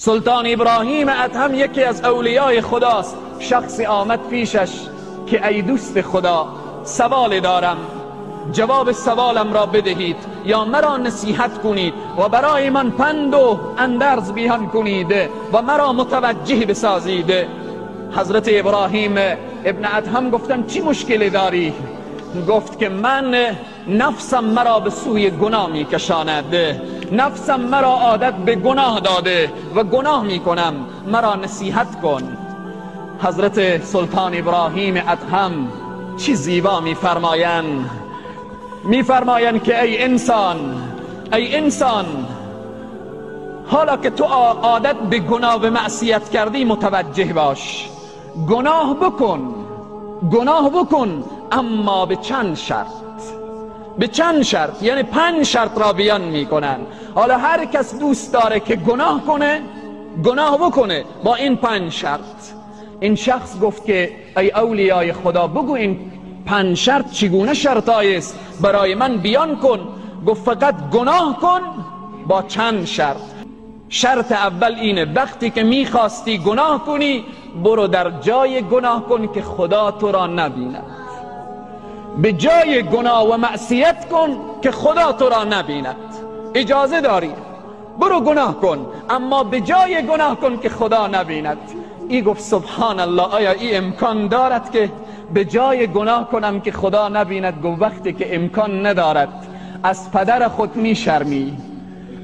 سلطان ابراهیم ادهم یکی از اولیای خداست. شخصی آمد پیشش که ای دوست خدا، سوال دارم، جواب سوالم را بدهید یا مرا نصیحت کنید و برای من پند و اندرز بیان کنید و مرا متوجه بسازید. حضرت ابراهیم ابن ادهم گفتن چی مشکلی داری؟ گفت که من نفسم مرا به سوی گناه می کشاند، نفسم مرا عادت به گناه داده و گناه می کنم، مرا نصیحت کن. حضرت سلطان ابراهیم ادهم چی زیبا می فرمایند که ای انسان، حالا که تو عادت به گناه و معصیت کردی متوجه باش، گناه بکن اما به چند شرط، یعنی 5 شرط را بیان میکنن. حالا هر کس دوست داره که گناه بکنه با این 5 شرط. این شخص گفت که ای اولیای خدا بگو این 5 شرط چگونه شرطایی است برای من بیان کن. گفت فقط گناه کن با چند شرط. شرط اول اینه وقتی که میخواستی گناه کنی برو در جای گناه کن که خدا تو را نبیند. به جای گناه و معصیت کن که خدا تو را نبیند. اجازه داری برو گناه کن اما به جای گناه کن که خدا نبیند. ای گفت سبحان الله، آیا این امکان دارد که به جای گناه کنم که خدا نبیند؟ گفت وقتی که امکان ندارد از پدر خود میشرمی،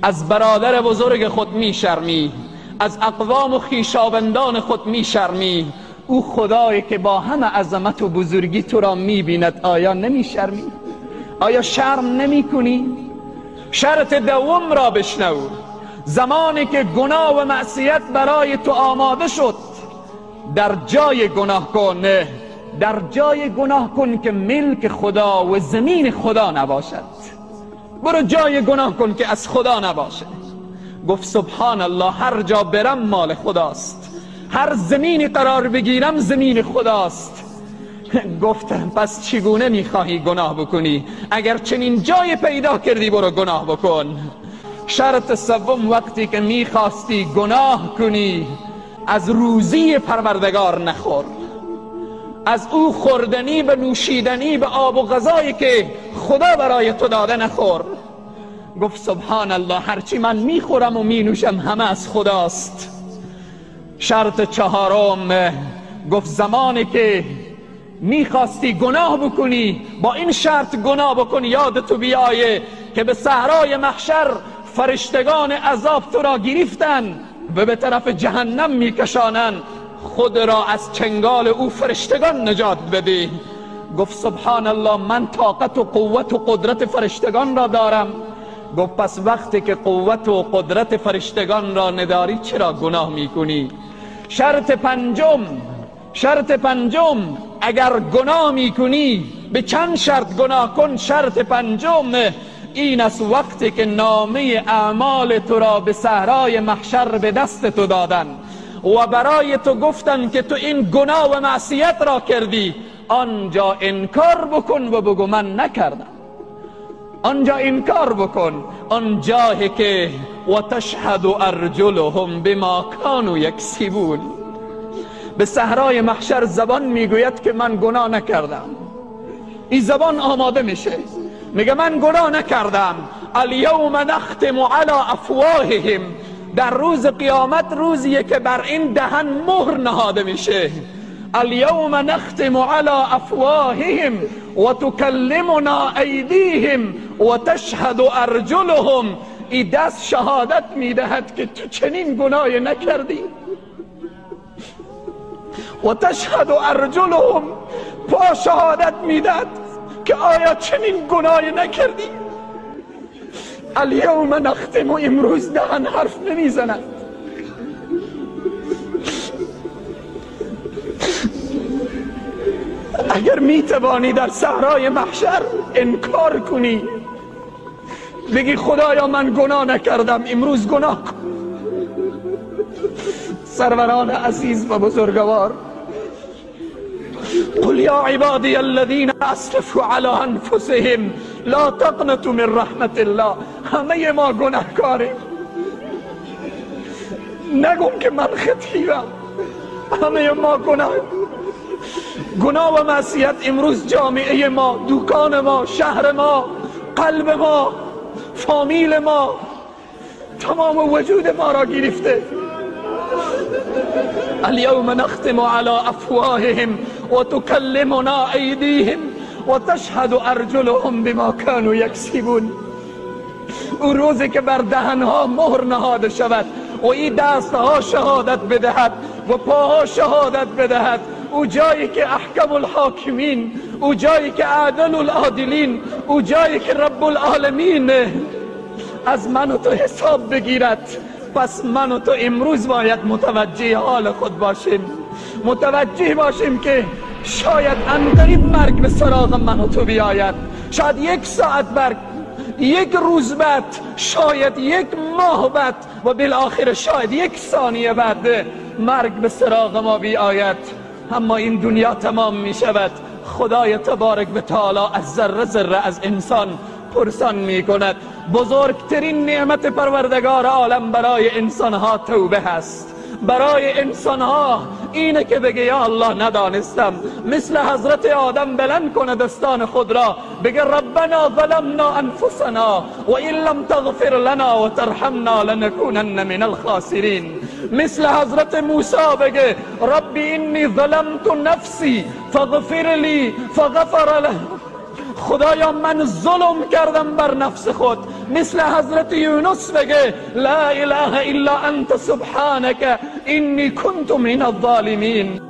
از برادر بزرگ خود میشرمی، از اقوام و خویشاوندان خود میشرمی، او خدایی که با همه عظمت و بزرگی تو را میبیند آیا نمیشرمی؟ آیا شرم نمی کنی؟ شرط دوم را بشنو. زمانی که گناه و معصیت برای تو آماده شد در جای گناه کن که ملک خدا و زمین خدا نباشد. برو جای گناه کن که از خدا نباشه. گفت سبحان الله، هر جا برم مال خداست، هر زمینی قرار بگیرم زمین خداست. گفتم پس چگونه میخواهی گناه بکنی؟ اگر چنین جای پیدا کردی برو گناه بکن. شرط سوم، وقتی که میخواستی گناه کنی از روزی پروردگار نخور، از او خوردنی به نوشیدنی به آب و غذایی که خدا برای تو داده نخور. گفت سبحان الله، هرچی من میخورم و مینوشم همه از خداست. شرط چهارم، گفت زمانی که میخواستی گناه بکنی با این شرط گناه بکن یادتو بیایه که به صحرای محشر فرشتگان عذاب تو را گرفتن و به طرف جهنم میکشانن، خود را از چنگال او فرشتگان نجات بدی. گفت سبحان الله، من طاقت و قوت و قدرت فرشتگان را دارم. گفت پس وقتی که قوت و قدرت فرشتگان را نداری چرا گناه میکنی؟ شرط پنجم، اگر گناه میکنی به چند شرط گناه کن. شرط پنجم این است وقتی که نامه اعمال تو را به صحرای محشر به دست تو دادن و برای تو گفتن که تو این گناه و معصیت را کردی، آنجا انکار بکن و بگو من نکردم. آنجا انکار بکن، آنجایی که و تشهد ارجلهم بما كانوا یکسبون. به صحرای محشر زبان میگوید که من گناه نکردم. این زبان آماده میشه میگه من گناه نکردم. الیوم نختم علی افواههم، در روز قیامت روزیه که بر این دهن مهر نهاده میشه. الیوم نختم علی افواههم و تکلمنا ایدیهم و تشهد ارجلهم. این دست شهادت میدهد که تو چنین گناهی نکردی. و تشهد ارجلهم، پا شهادت میدهد که آیا چنین گناهی نکردی. الیوم نختم، امروز دهن حرف نمیزند. اگر میتوانی در صحرای محشر انکار کنی بگی خدایا من گناه نکردم، امروز گناه کن. سروران عزیز و بزرگوار، قل یا عبادی الذین اسرفوا علی انفسهم لا تقنطوا من رحمت الله. همه ما گناهکاریم. نگم که من خطیرم. همه ما گناه و معصیت امروز جامعه ما، دکان ما، شهر ما، قلب ما، فامیل ما، تمام وجود ما را گرفته. اليوم نختم على افواههم و تکلمنا ایدیهم و تشهد ارجلهم بما كانوا یکسبون. او روزی که بر دهنها مهر نهاده شود و این دستها شهادت بدهد و پاها شهادت بدهد، او جایی که احکم الحاکمین، او جایی که عادل العادلین، او جایی که رب العالمین از من و تو حساب بگیرد. پس من و تو امروز باید متوجه حال خود باشیم، متوجه باشیم که شاید انقریب مرگ به سراغ من و تو بیاید، شاید 1 ساعت بعد، 1 روز بعد، شاید 1 ماه بعد و بالاخره شاید 1 ثانیه بعد مرگ به سراغ ما بیاید. اما این دنیا تمام می شود. خدای تبارک و تعالی از ذره ذره از انسان پرسان می کند. بزرگترین نعمت پروردگار عالم برای انسانها توبه هست. برای انسانها اینه که بگه یا الله ندانستم، مثل حضرت آدم بلند کنه دستان خود را بگه ربنا ظلمنا انفسنا و این لم تغفر لنا و ترحمنا لنکونن من الخاسرین. مثل حضرت موسی بگه ربی انی ظلمت نفسی فاغفر لی فغفر له. خدایا من ظلم کردم بر نفس خود. مثل حضرت یونس بگه لا اله الا انت سبحانك انی کنت من الظالمین.